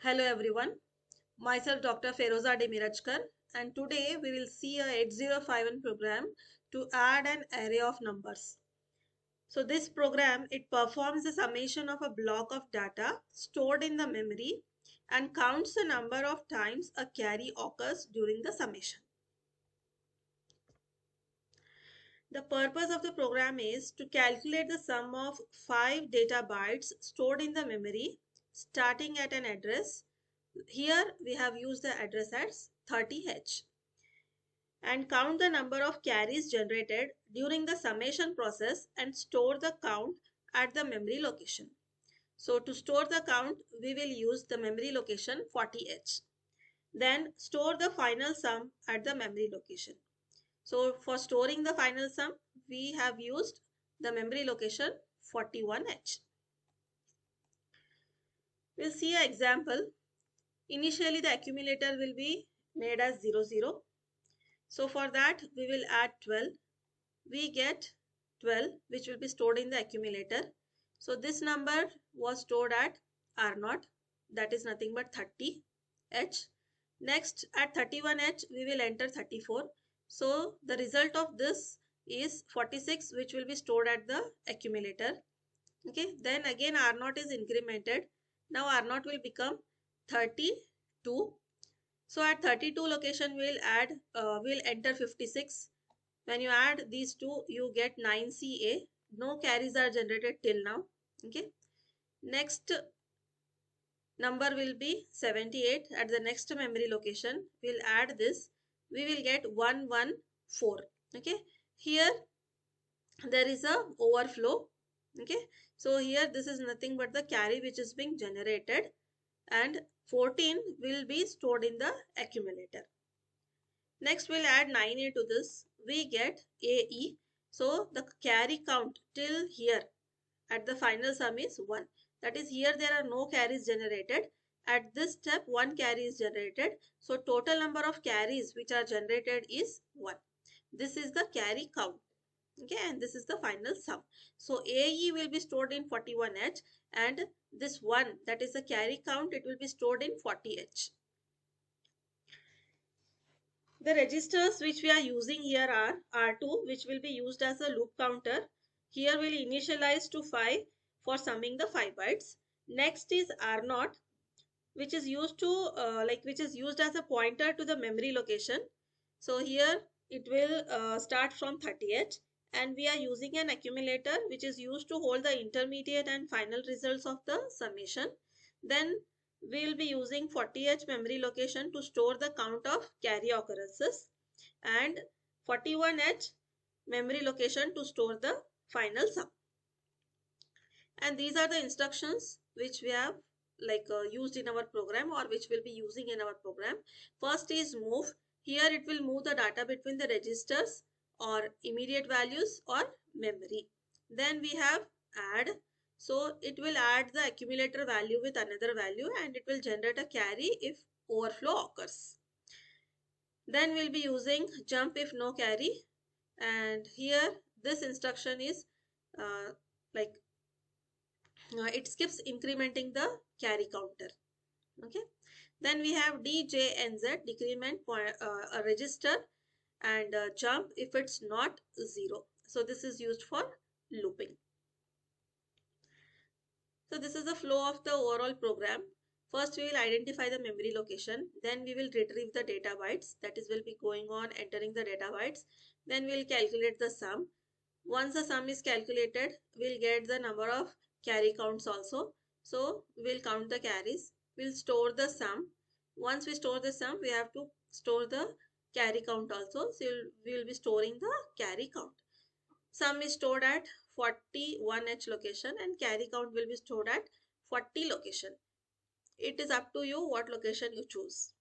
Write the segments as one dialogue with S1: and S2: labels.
S1: Hello everyone, myself Dr. Feroza Demirajkar, and today we will see a 8051 program to add an array of numbers. So this program, it performs the summation of a block of data stored in the memory and counts the number of times a carry occurs during the summation. The purpose of the program is to calculate the sum of 5 data bytes stored in the memory starting at an address. Here we have used the address as 30H and count the number of carries generated during the summation process and store the count at the memory location. So to store the count, we will use the memory location 40H. Then store the final sum at the memory location. So for storing the final sum, we have used the memory location 41H. We'll see an example. Initially, the accumulator will be made as 00. So for that, we will add 12. We get 12, which will be stored in the accumulator. So this number was stored at R0, that is nothing but 30H. Next, at 31H, we will enter 34. So the result of this is 46, which will be stored at the accumulator. Okay, then again R0 is incremented. Now R0 will become 32. So at 32 location we'll enter 56. When you add these two, you get 9CA. No carries are generated till now. Okay. Next number will be 78. At the next memory location, we'll add this. We will get 114. Okay. Here there is a overflow. Okay. So here this is nothing but the carry which is being generated, and 14 will be stored in the accumulator. Next, we'll add 9A to this. We get AE. So the carry count till here at the final sum is 1. That is, here there are no carries generated. At this step, 1 carry is generated. So total number of carries which are generated is 1. This is the carry count. Okay, and this is the final sum. So AE will be stored in 41H, and this 1, that is the carry count, it will be stored in 40H. The registers which we are using here are R2, which will be used as a loop counter. Here we'll initialize to 5 for summing the 5 bytes. Next is R0, which is used to which is used as a pointer to the memory location. So here it will start from 30H, and we are using an accumulator which is used to hold the intermediate and final results of the summation. Then we will be using 40H memory location to store the count of carry occurrences, and 41H memory location to store the final sum. And these are the instructions which we have used in our program, or which we'll be using in our program. First is move. Here it will move the data between the registers or immediate values or memory. Then we have add. So it will add the accumulator value with another value, and it will generate a carry if overflow occurs. Then we'll be using jump if no carry, and here this instruction is it skips incrementing the carry counter. Okay. Then we have DJNZ, decrement a register, and jump if it's not 0. So this is used for looping. So this is the flow of the overall program. First we will identify the memory location, then we will retrieve the data bytes, that is will be going on entering the data bytes. Then we'll calculate the sum. Once the sum is calculated, we'll get the number of carry counts also. So we'll count the carries. We'll store the sum. Once we store the sum, we have to store the carry count also. So we will be storing the carry count. Sum is stored at 41H location, and carry count will be stored at 40 location. It is up to you what location you choose.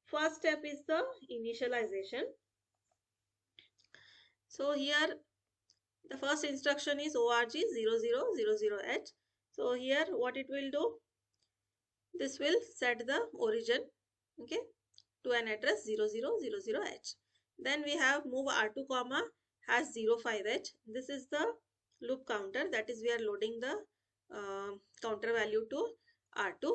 S1: First step is the initialization. So here the first instruction is org0000H. So here what it will do, this will set the origin, okay, to an address 0000H. Then we have move R2 comma has 05H. This is the loop counter, that is we are loading the counter value to R2.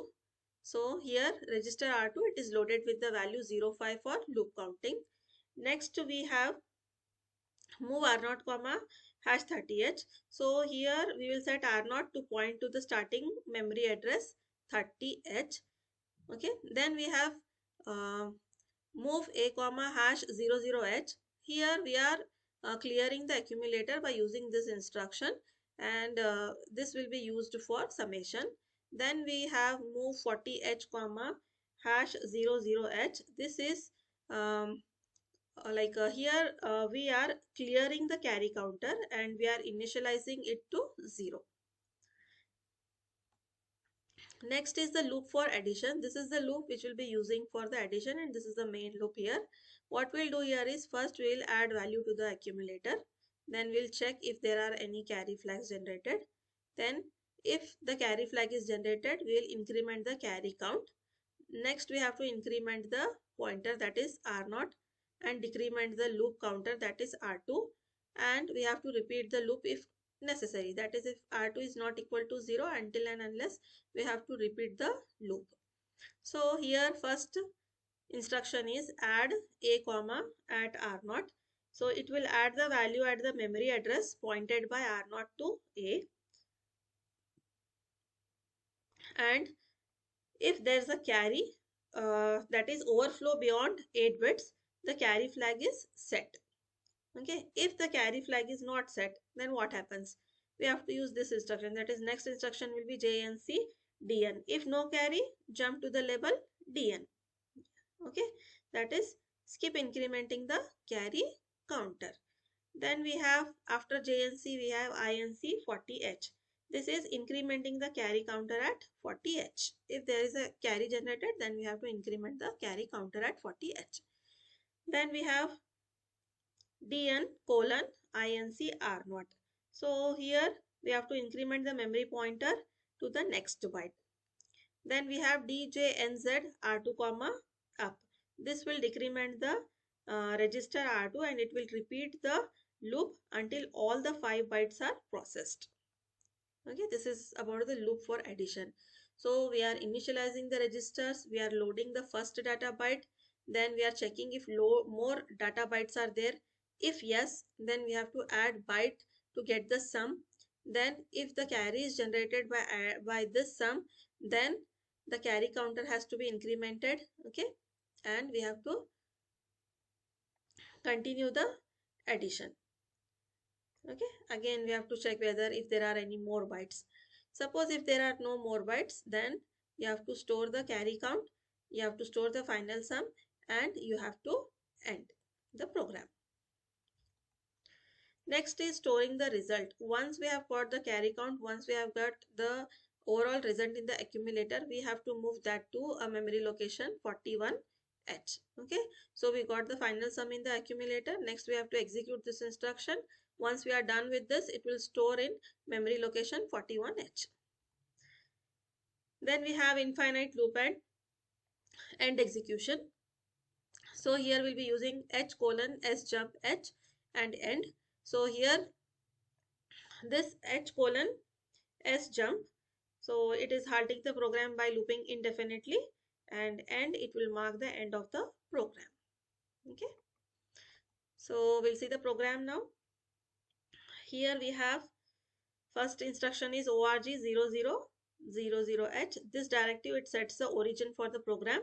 S1: So here register R2, it is loaded with the value 05 for loop counting. Next we have move R0 comma hash 30h. So here we will set R0 to point to the starting memory address 30h. Okay, then we have uh, move a comma hash 00h. Here we are clearing the accumulator by using this instruction, and this will be used for summation. Then we have move 40h comma hash 00h. This is here we are clearing the carry counter and we are initializing it to 0. Next is the loop for addition. This is the loop which will be using for the addition, and this is the main loop here. What we'll do here is first we'll add value to the accumulator. Then we'll check if there are any carry flags generated. Then if the carry flag is generated, we'll increment the carry count. Next we have to increment the pointer, that is R0, and decrement the loop counter, that is R2. And we have to repeat the loop if necessary, that is if R2 is not equal to 0, until and unless we have to repeat the loop. So here first instruction is add a comma at R0. So it will add the value at the memory address pointed by R0 to A, and if there is a carry that is overflow beyond 8 bits, the carry flag is set. Okay, if the carry flag is not set, then what happens? We have to use this instruction, that is next instruction will be JNC DN. If no carry, jump to the label DN. Okay, that is skip incrementing the carry counter. Then we have after JNC we have INC 40H. This is incrementing the carry counter at 40H. If there is a carry generated, then we have to increment the carry counter at 40H. Then we have DN colon INC R0. So here we have to increment the memory pointer to the next byte. Then we have DJNZ R2 comma up. This will decrement the register R2 and it will repeat the loop until all the 5 bytes are processed. Okay, this is about the loop for addition. So we are initializing the registers, we are loading the first data byte, then we are checking if more data bytes are there. If yes, then we have to add byte to get the sum. Then if the carry is generated by this sum, then the carry counter has to be incremented. Okay, and we have to continue the addition. Okay, again we have to check whether if there are any more bytes. Suppose if there are no more bytes, then you have to store the carry count, you have to store the final sum, and you have to end the program. Next is storing the result. Once we have got the carry count, once we have got the overall result in the accumulator, we have to move that to a memory location 41H. Okay, so we got the final sum in the accumulator. Next we have to execute this instruction. Once we are done with this, it will store in memory location 41H. Then we have infinite loop and end execution. So here we'll be using H colon S jump H and end. So here this H colon S jump, so it is halting the program by looping indefinitely, and end, it will mark the end of the program. Okay, so we'll see the program now. Here we have first instruction is org0000h. This directive, it sets the origin for the program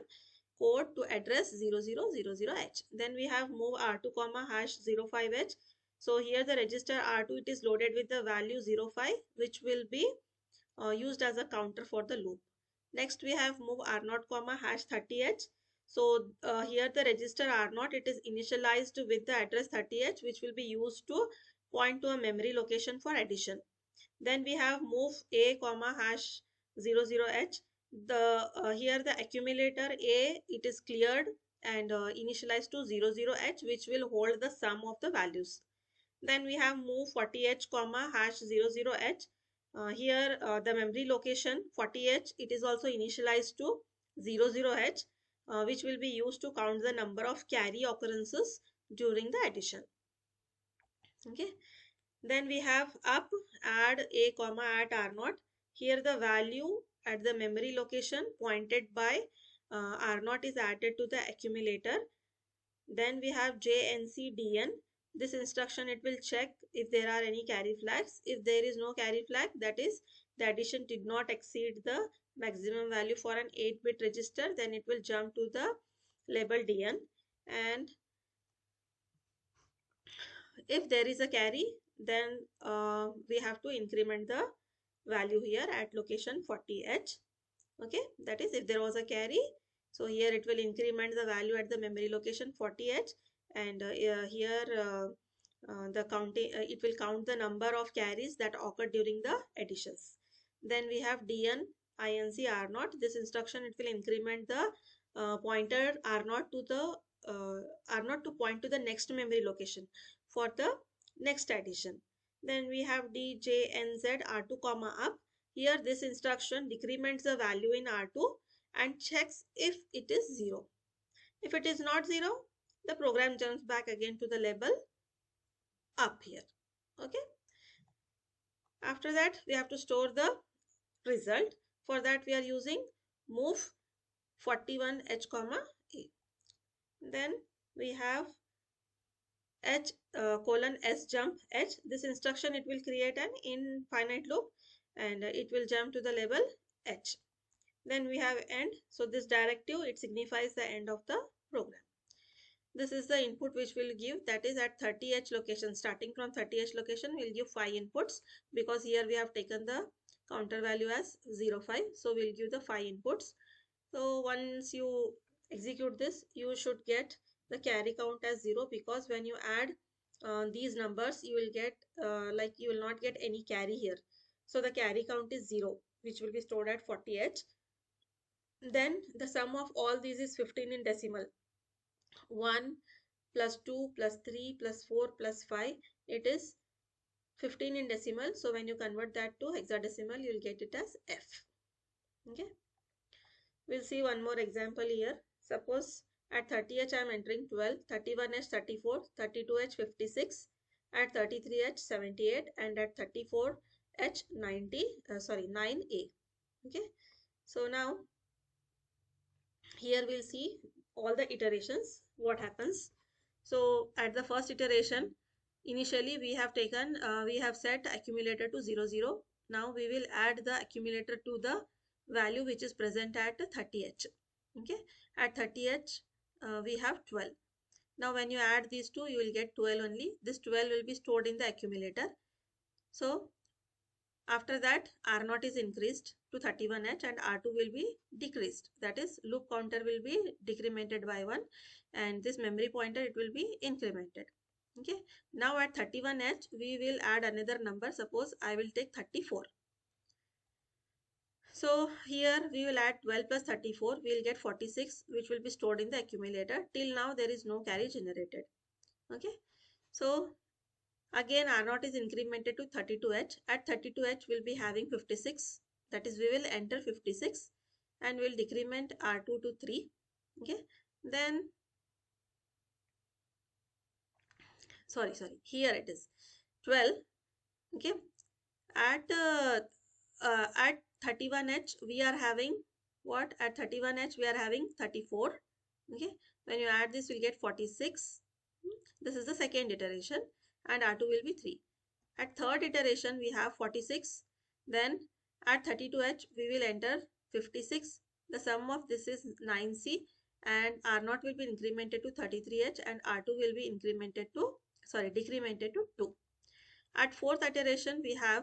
S1: code to address 0000h. Then we have move R2 comma hash 05h. So here the register R2, it is loaded with the value 05, which will be used as a counter for the loop. Next we have move R0 comma hash 30h. So here the register R0, it is initialized with the address 30h, which will be used to point to a memory location for addition. Then we have move A comma hash 00h. Here the accumulator A, it is cleared and initialized to 00h, which will hold the sum of the values. Then we have move 40h comma hash 00h. Here the memory location 40h, it is also initialized to 00h, which will be used to count the number of carry occurrences during the addition. Okay, then we have up add a comma at R0. Here the value at the memory location pointed by R0 is added to the accumulator. Then we have JNCDN. This instruction, it will check if there are any carry flags. If there is no carry flag, that is the addition did not exceed the maximum value for an 8-bit register, then it will jump to the label DN. And if there is a carry, then we have to increment the value here at location 40H. Okay, that is if there was a carry, so here it will increment the value at the memory location 40H, and here the counting it will count the number of carries that occurred during the additions. Then we have DN INC R0. This instruction, it will increment the pointer R0 to the R0 to point to the next memory location for the next addition. Then we have DJNZ R2 comma up. Here this instruction decrements the value in R2 and checks if it is 0. If it is not 0, the program jumps back again to the label up here. Okay. After that, we have to store the result. For that, we are using move 41H comma A. Then we have H colon S jump H. This instruction, it will create an infinite loop and it will jump to the label H. Then we have end. So this directive, it signifies the end of the program. This is the input which will give, that is at 30H location. Starting from 30H location, we'll give 5 inputs because here we have taken the counter value as 05. So we'll give the 5 inputs. So once you execute this, you should get the carry count as 0, because when you add these numbers, you will get like you will not get any carry here. So the carry count is 0, which will be stored at 40H. Then the sum of all these is 15 in decimal. 1 plus 2 plus 3 plus 4 plus 5, it is 15 in decimal. So when you convert that to hexadecimal, you will get it as F. Okay. We'll see one more example here. Suppose at 30H I am entering 12, 31H 34, 32H 56, at 33H 78, and at 34H 9A. Okay. So now here we'll see all the iterations, what happens. So at the first iteration, initially we have taken, we have set accumulator to 0, 0. Now we will add the accumulator to the value which is present at 30H. Okay, at 30H we have 12. Now when you add these two, you will get 12 only. This 12 will be stored in the accumulator. So after that, R0 is increased to 31H and R2 will be decreased. That is, loop counter will be decremented by 1 and this memory pointer, it will be incremented. Okay. Now at 31H, we will add another number. Suppose I will take 34. So here we will add 12 plus 34. We will get 46, which will be stored in the accumulator. Till now, there is no carry generated. Okay. So again, R0 is incremented to 32H. At 32H, we'll be having 56. That is, we will enter 56 and we'll decrement R2 to 3. Okay. Then, sorry, here it is 12. Okay. At 31H, we are having what? At 31H, we are having 34. Okay. When you add this, we'll get 46. This is the second iteration and R2 will be 3. At third iteration, we have 46. Then at 32H, we will enter 56. The sum of this is 9C and R0 will be incremented to 33H and R2 will be decremented to 2. At fourth iteration, we have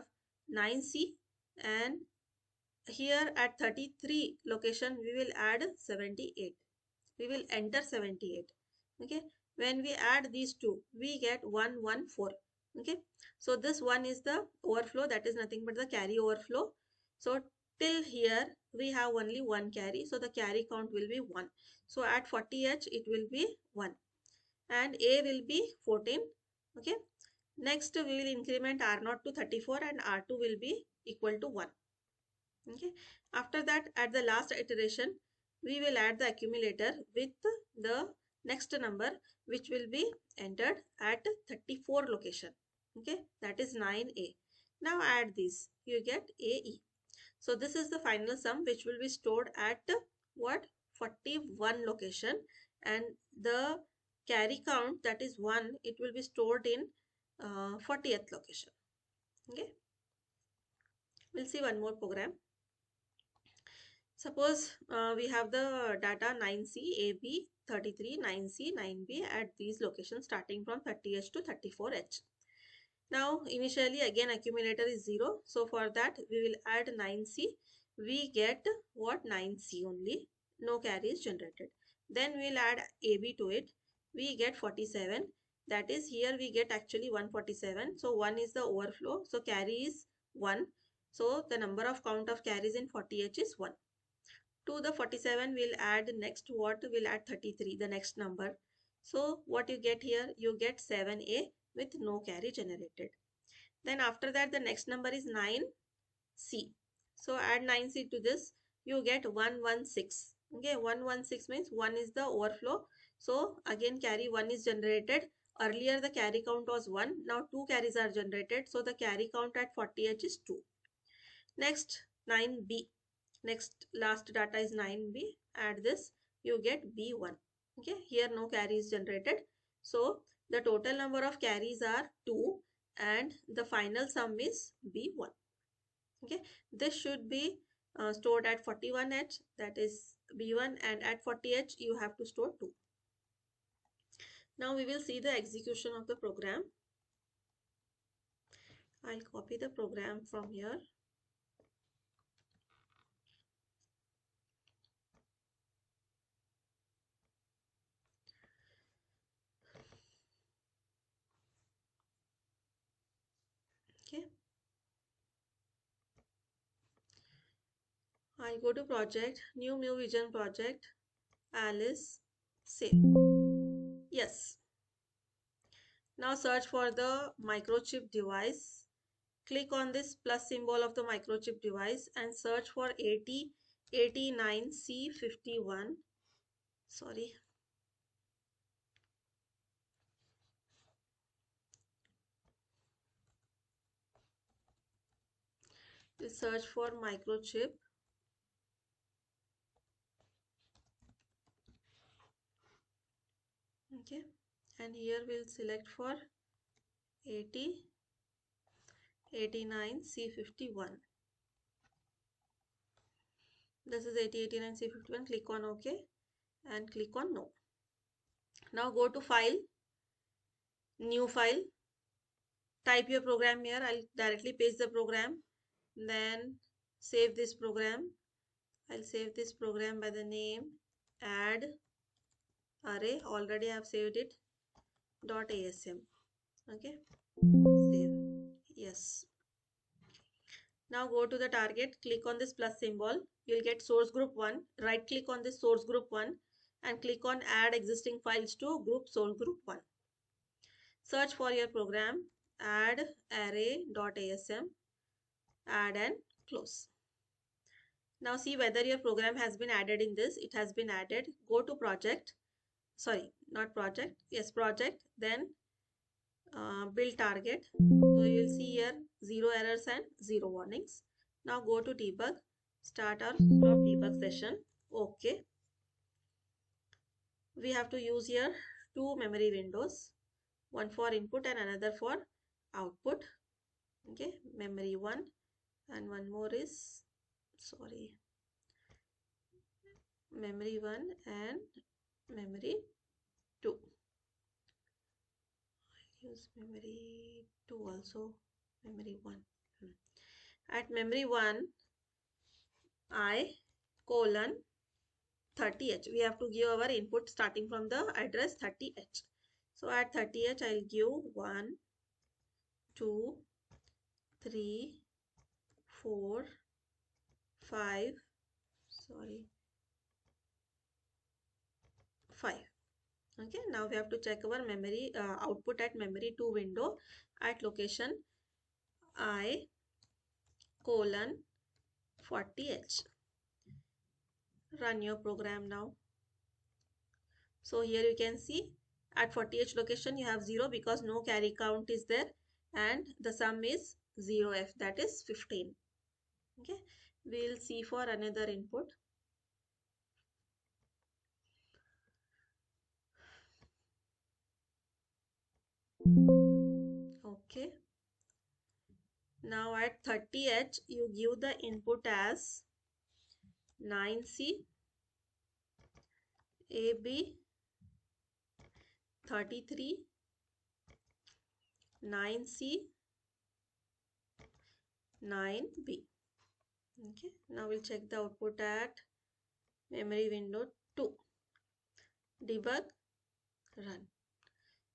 S1: 9C and here at 33 location, we will add 78. We will enter 78. Okay. When we add these two, we get 114. Okay. So this one is the overflow. That is nothing but the carry overflow. So till here, we have only one carry. So the carry count will be 1. So at 40H, it will be 1. And A will be 14. Okay. Next, we will increment R0 to 34 and R2 will be equal to 1. Okay. After that, at the last iteration, we will add the accumulator with the next number which will be entered at 34 location. Okay, that is 9A. Now add this, you get AE. So this is the final sum which will be stored at what? 41 location, and the carry count, that is 1, it will be stored in 40th location. Okay, we'll see one more program. Suppose we have the data 9C, AB, 33, 9C, 9B at these locations starting from 30H to 34H. Now initially again accumulator is 0. So for that we will add 9C. We get what? 9C only. No carry is generated. Then we will add AB to it. We get 47. That is, here we get actually 147. So 1 is the overflow. So carry is 1. So the number of count of carries in 40H is 1. To the 47 we'll add next what? We'll add 33, the next number. So what you get here? You get 7A with no carry generated. Then after that the next number is 9C. So add 9C to this, you get 116. Okay, 116 means 1 is the overflow. So again carry 1 is generated. Earlier the carry count was 1. Now 2 carries are generated. So the carry count at 40H is 2. Next 9B. Next last data is 9B. Add this, you get B1. Okay, here no carry is generated. So the total number of carries are 2 and the final sum is B1. Okay, this should be stored at 41H, that is B1, and at 40H you have to store 2. Now we will see the execution of the program. I'll copy the program from here. Okay, I'll go to project, new vision project, Alice, save. Yes. Now search for the microchip device. Click on this plus symbol of the microchip device and search for 8089C51. Sorry. You search for microchip. Okay. And here we'll select for 8089C51. This is 8089C51. Click on OK and click on No. Now go to File, New File. Type your program here. I'll directly paste the program. Then save this program. I'll save this program by the name add array. Already I have saved it. .asm. Okay. Save. Yes. Now go to the target. Click on this plus symbol. You'll get source group 1. Right click on this source group 1 and click on add existing files to group source group 1. Search for your program. Add array.asm. Add and close. Now see whether your program has been added in this. It has been added. Go to project. Sorry, not project. Yes, project. Then build target. So you will see here 0 errors and 0 warnings. Now go to debug. Start our stop debug session. Okay. We have to use here 2 memory windows. One for input and another for output. Okay. Memory 1 and one more is, sorry, memory 1 and memory 2. Use memory 2 also, memory 1. At memory 1, I colon 30H. We have to give our input starting from the address 30H. So at 30H, I'll give 1, 2, 3, 4, 5, sorry, 5. Okay, now we have to check our memory output at memory 2 window at location I colon 40H. Run your program now. So here you can see at 40H location you have 0 because no carry count is there and the sum is 0F, that is 15. Okay. We'll see for another input. Okay. Now at 30H, you give the input as 9C, AB, 33, 9C, 9B. Okay. Now we'll check the output at memory window 2. Debug, run.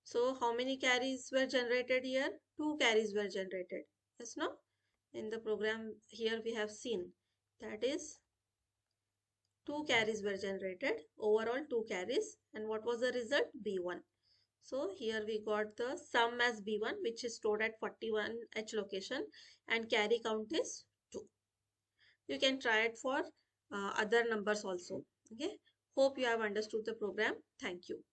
S1: So how many carries were generated here? 2 carries were generated. Yes, no? In the program here we have seen that is 2 carries were generated. Overall 2 carries. And what was the result? B1. So here we got the sum as B1, which is stored at 41H location, and carry count is 2. You can try it for other numbers also. Okay. Hope you have understood the program. Thank you.